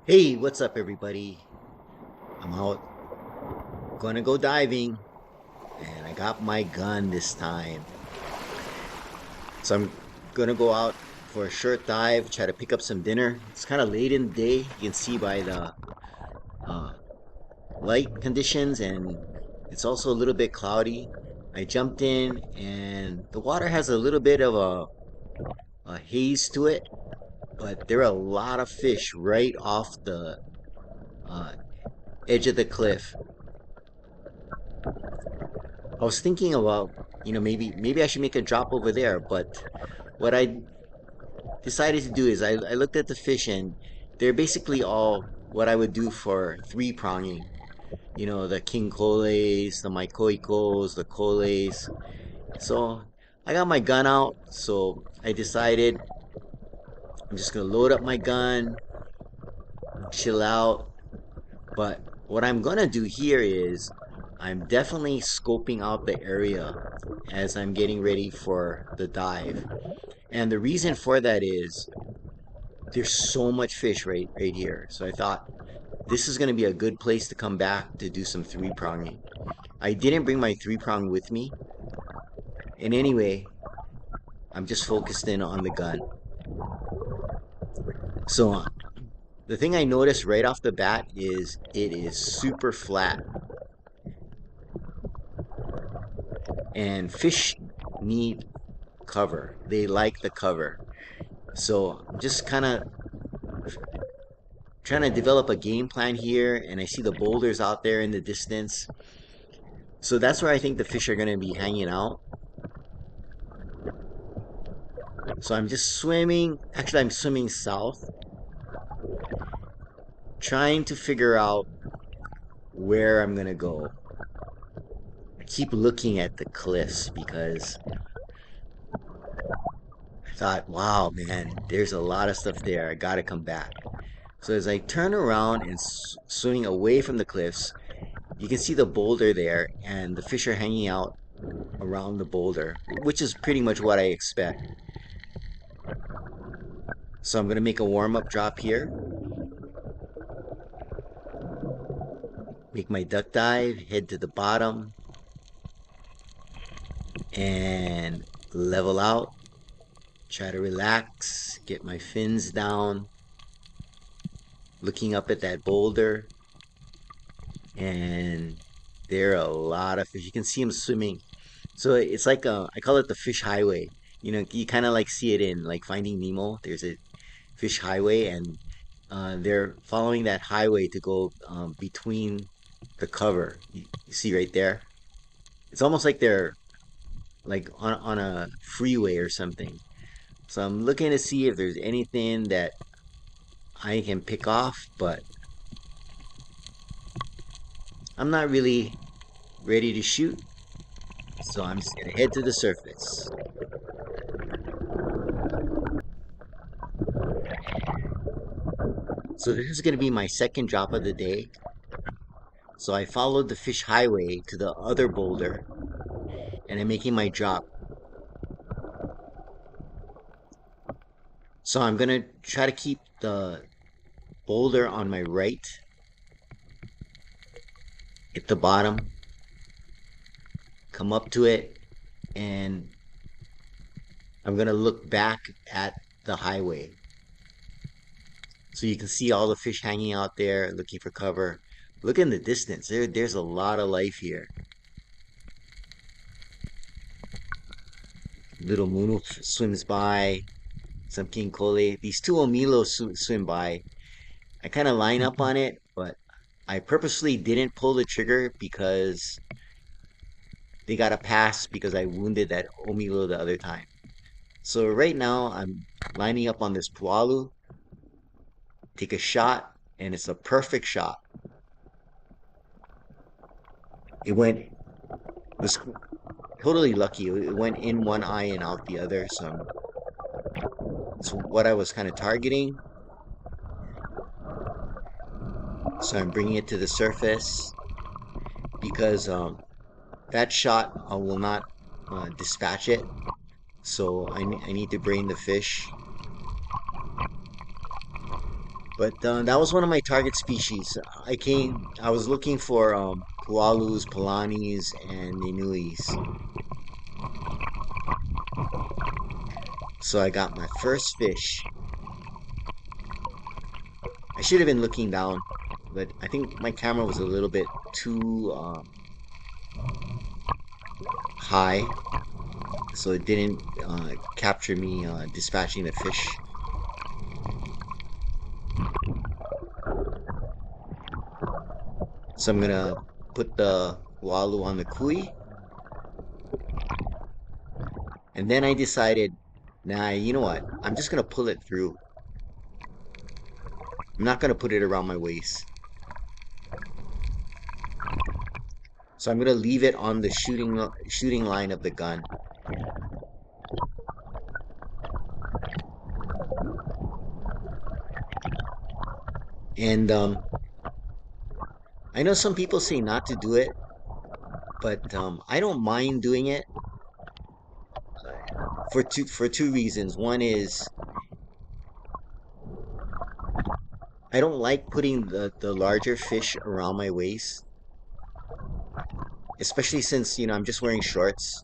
Hey, what's up, everybody? I'm out gonna go diving, and I got my gun this time. So I'm gonna go out for a short dive, try to pick up some dinner. It's kind of late in the day. You can see by the uh, light conditions, and it's also a little bit cloudy. I jumped in, and the water has a little bit of a haze to it, but there are a lot of fish right off the uh, edge of the cliff. I was thinking about, maybe I should make a drop over there, but what I decided to do is I looked at the fish and they're basically all what I would do for three pronging. You know, the king coles, the mycoicos, the coles. So I got my gun out, so I decided I'm just gonna load up my gun, chill out. But what I'm gonna do here is I'm definitely scoping out the area as I'm getting ready for the dive. And the reason for that is there's so much fish right here. So I thought this is going to be a good place to come back to do some three pronging. I didn't bring my three prong with me. And anyway, I'm just focused in on the gun. So the thing I noticed right off the bat is it is super flat, and fish need cover. They like the cover. So I'm just kind of trying to develop a game plan here, and I see the boulders out there in the distance. So that's where I think the fish are going to be hanging out. So I'm just swimming. Actually, I'm swimming south, trying to figure out where I'm going to go. I keep looking at the cliffs because I thought, wow, man, there's a lot of stuff there. I got to come back. So as I turn around and swimming away from the cliffs, you can see the boulder there, and the fish are hanging out around the boulder, which is pretty much what I expect. So I'm going to make a warm-up drop here, make my duck dive, head to the bottom, and level out. Try to relax, get my fins down, looking up at that boulder, and there are a lot of fish. You can see them swimming. So it's like I call it the fish highway. You know, you kind of like see it in like Finding Nemo. There's a fish highway, and they're following that highway to go between the cover. You see right there. It's almost like they're like on a freeway or something. So I'm looking to see if there's anything that I can pick off, but I'm not really ready to shoot. So I'm just gonna head to the surface. So this is gonna be my second drop of the day. So I followed the fish highway to the other boulder and I'm making my drop. So I'm gonna try to keep the boulder on my right at the bottom, come up to it, and I'm gonna look back at the highway. So you can see all the fish hanging out there looking for cover. Look in the distance. There's a lot of life here. Little Munu swims by. Some king cole. These two omilos swim by. I kind of line up on it, but I purposely didn't pull the trigger because they got a pass because I wounded that omilo the other time. So right now I'm lining up on this pualu, take a shot, and it's a perfect shot. It went, it was totally lucky. It went in one eye and out the other. So it's what I was kind of targeting. So I'm bringing it to the surface because that shot will not dispatch it. So I need to brain the fish. But that was one of my target species. I was looking for pualus, polanis, and ninuis. So I got my first fish. I should have been looking down, but I think my camera was a little bit too high, so it didn't capture me dispatching the fish. So I'm gonna put the walu on the kui, and then I decided, nah, you know what? I'm just gonna pull it through. I'm not gonna put it around my waist. So I'm gonna leave it on the shooting line of the gun. And I know some people say not to do it, but I don't mind doing it for two reasons. One is I don't like putting the larger fish around my waist, especially since, I'm just wearing shorts,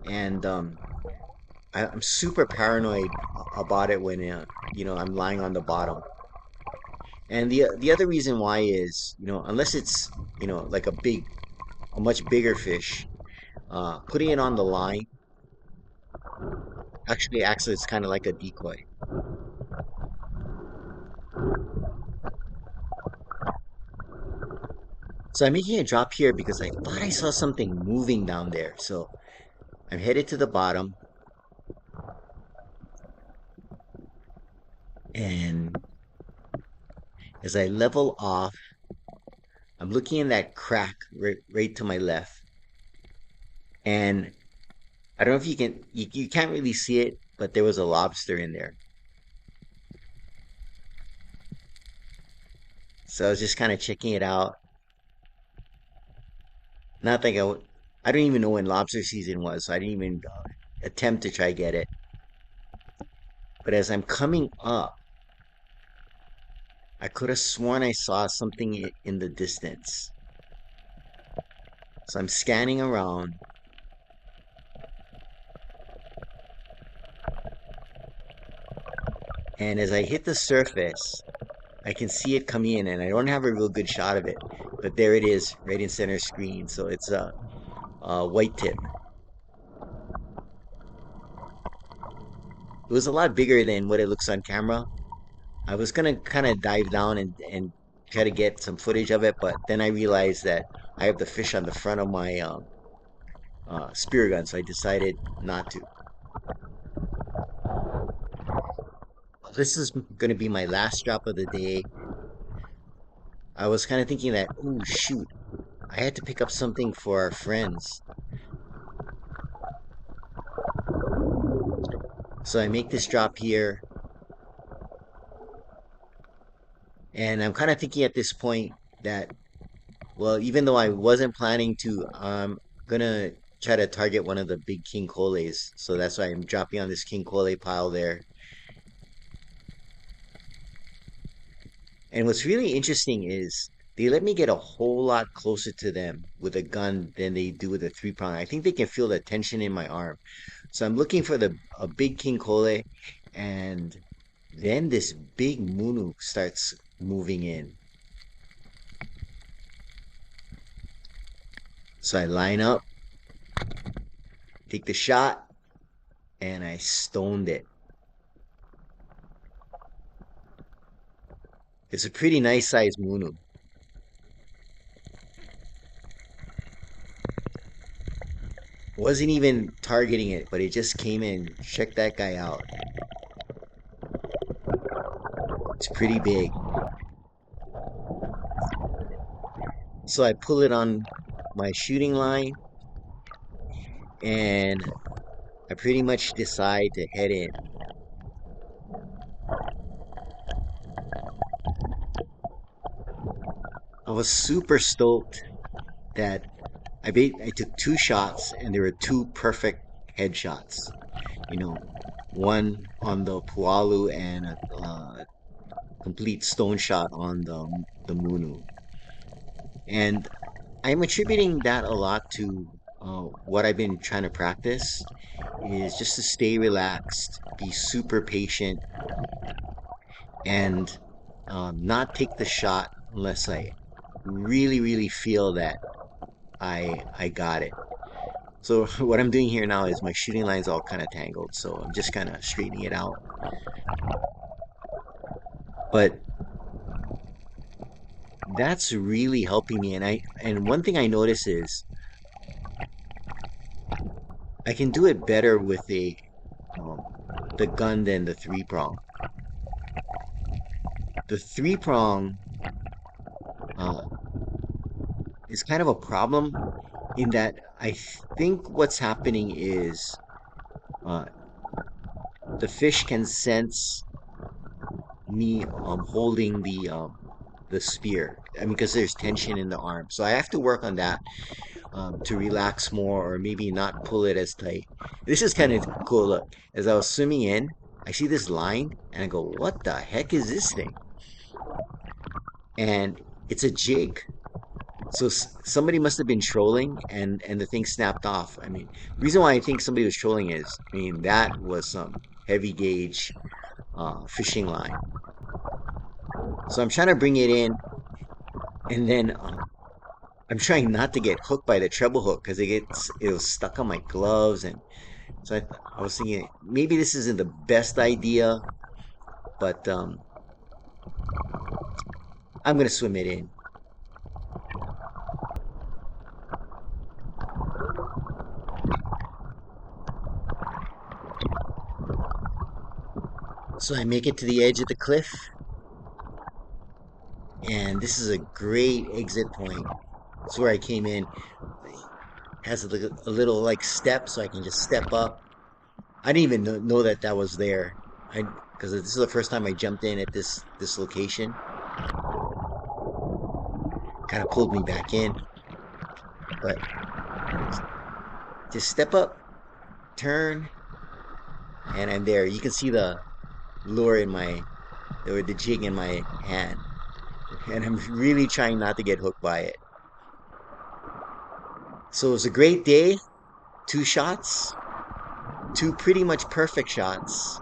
and I'm super paranoid about it when I'm lying on the bottom. And the other reason why is, unless it's, like a much bigger fish, putting it on the line actually acts as kind of like a decoy. So I'm making a drop here because I thought I saw something moving down there. So I'm headed to the bottom, and as I level off, I'm looking in that crack right to my left. And I don't know if you can't really see it, but there was a lobster in there. So I was just kind of checking it out. Not think I don't even know when lobster season was, so I didn't even attempt to try get it. But as I'm coming up, I could have sworn I saw something in the distance. So I'm scanning around, and as I hit the surface, I can see it come in, and I don't have a real good shot of it, but there it is, right in center screen. So it's a white tip. It was a lot bigger than what it looks on camera. I was gonna kind of dive down and try to get some footage of it, but then I realized that I have the fish on the front of my spear gun, so I decided not to. This is gonna be my last drop of the day. I was kind of thinking that, oh shoot, I had to pick up something for our friends. So I make this drop here, and I'm kind of thinking at this point that, well, even though I wasn't planning to, I'm gonna try to target one of the big king coles. So that's why I'm dropping on this king cole pile there. And what's really interesting is they let me get a whole lot closer to them with a gun than they do with a three prong. I think they can feel the tension in my arm. So I'm looking for the a big king cole, and then this big munu starts moving in. So I line up, take the shot, and I stoned it. It's a pretty nice sized munu. Wasn't even targeting it, but it just came in. Check that guy out. It's pretty big. So I pull it on my shooting line, and I pretty much decide to head in. I was super stoked that I took two shots and there were two perfect headshots. You know, one on the Pualu and complete stone shot on the Munu. And I'm attributing that a lot to what I've been trying to practice is just to stay relaxed, be super patient, and not take the shot unless I really, really feel that I got it. So what I'm doing here now is my shooting line's all kind of tangled, so I'm just kind of straightening it out. But that's really helping me, and one thing I notice is I can do it better with um, the gun than the three prong. The three prong uh, is kind of a problem in that I think what's happening is uh, the fish can sense me holding the spear. I mean, because there's tension in the arm, so I have to work on that to relax more, or maybe not pull it as tight. This is kind of cool. Look, as I was swimming in, I see this line, and I go, "What the heck is this thing?" And it's a jig. So somebody must have been trolling, and the thing snapped off. I mean, reason why I think somebody was trolling is, I mean, that was some heavy gauge fishing line. So I'm trying to bring it in, and then I'm trying not to get hooked by the treble hook because it was stuck on my gloves, and so I was thinking maybe this isn't the best idea, but I'm gonna swim it in. So I make it to the edge of the cliff, and this is a great exit point. It's where I came in. It has a little like step, so I can just step up. I didn't even know that that was there. I Because this is the first time I jumped in at this location. Kind of pulled me back in, but just step up, turn, and I'm there. You can see the lure in my or the jig in my hand, and I'm really trying not to get hooked by it. So it was a great day. Two shots, two pretty much perfect shots,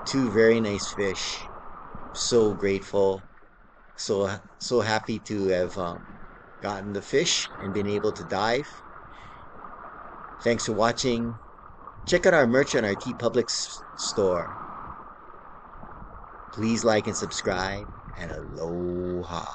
two very nice fish. So grateful, so happy to have gotten the fish and been able to dive. Thanks for watching. Check out our merch on our T Public store. Please like and subscribe, and aloha.